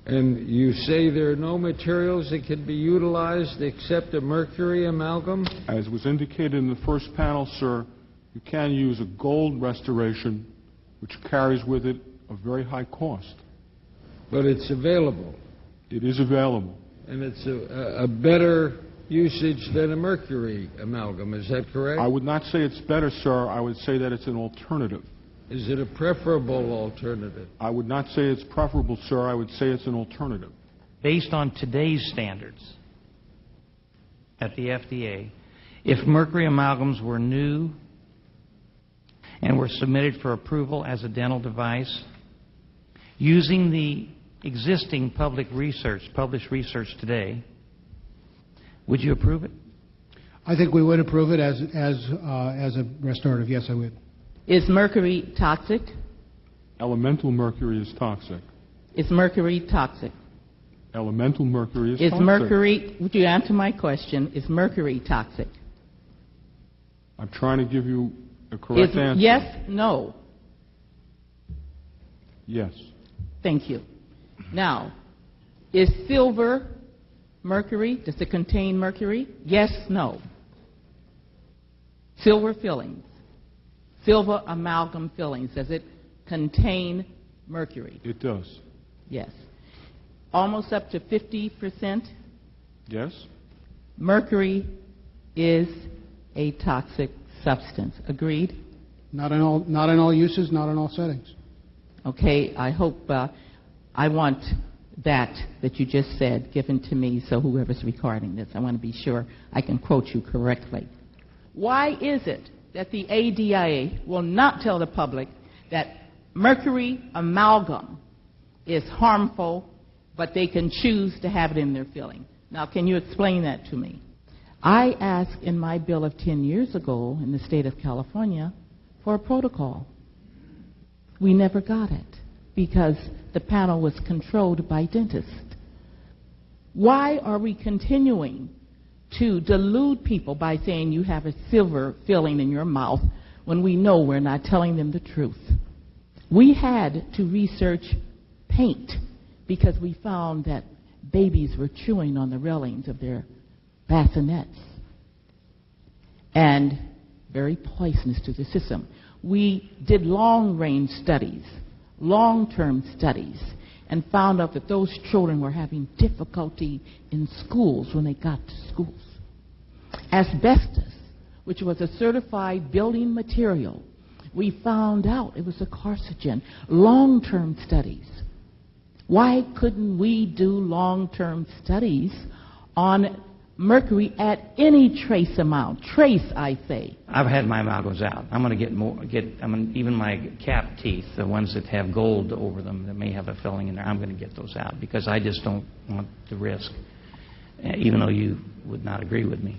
And you say there are no materials that can be utilized except a mercury amalgam? As was indicated in the first panel, sir, you can use a gold restoration, which carries with it a very high cost. But it's available. It is available. And it's a better usage than a mercury amalgam, is that correct? I would not say it's better, sir. I would say that it's an alternative. Is it a preferable alternative? I would not say it's preferable, sir. I would say it's an alternative. Based on today's standards at the FDA, if mercury amalgams were new and were submitted for approval as a dental device, using the existing published research today, would you approve it? I think we would approve it as a restorative. Yes, I would. Is mercury toxic? Elemental mercury is toxic. Is mercury toxic? Elemental mercury is toxic. Mercury, would you answer my question, is mercury toxic? I'm trying to give you a correct answer. Yes, no. Yes. Thank you. Now, is silver mercury? Does it contain mercury? Yes, no. Silver fillings. Silver amalgam fillings, does it contain mercury? It does. Yes. Almost up to 50%? Yes. Mercury is a toxic substance. Agreed? Not in all uses, not in all settings. Okay, I hope, I want that you just said given to me, so whoever's recording this, I want to be sure I can quote you correctly. Why is it that the ADIA will not tell the public that mercury amalgam is harmful, but they can choose to have it in their filling? Now, can you explain that to me? I asked in my bill of 10 years ago in the state of California for a protocol. We never got it because the panel was controlled by dentists. Why are we continuing to delude people by saying you have a silver filling in your mouth when we know we're not telling them the truth? We had to research paint because we found that babies were chewing on the railings of their bassinets and very poisonous to the system. We did long-range studies, long-term studies, and found out that those children were having difficulty in schools when they got to schools. Asbestos, which was a certified building material, we found out it was a carcinogen. Long-term studies. Why couldn't we do long-term studies on mercury at any trace amount? Trace, I say. I've had my amalgams out. I'm going to even my cap teeth, the ones that have gold over them that may have a filling in there, I'm going to get those out because I just don't want the risk, even though you would not agree with me.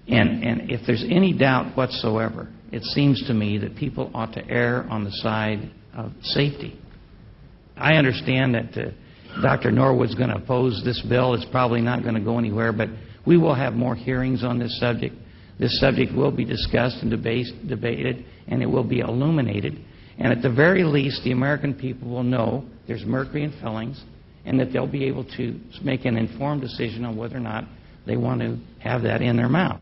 And if there's any doubt whatsoever, it seems to me that people ought to err on the side of safety. I understand that Dr. Norwood's going to oppose this bill. It's probably not going to go anywhere, but we will have more hearings on this subject. This subject will be discussed and debated, and it will be illuminated. And at the very least, the American people will know there's mercury in fillings and that they'll be able to make an informed decision on whether or not they want to have that in their mouth.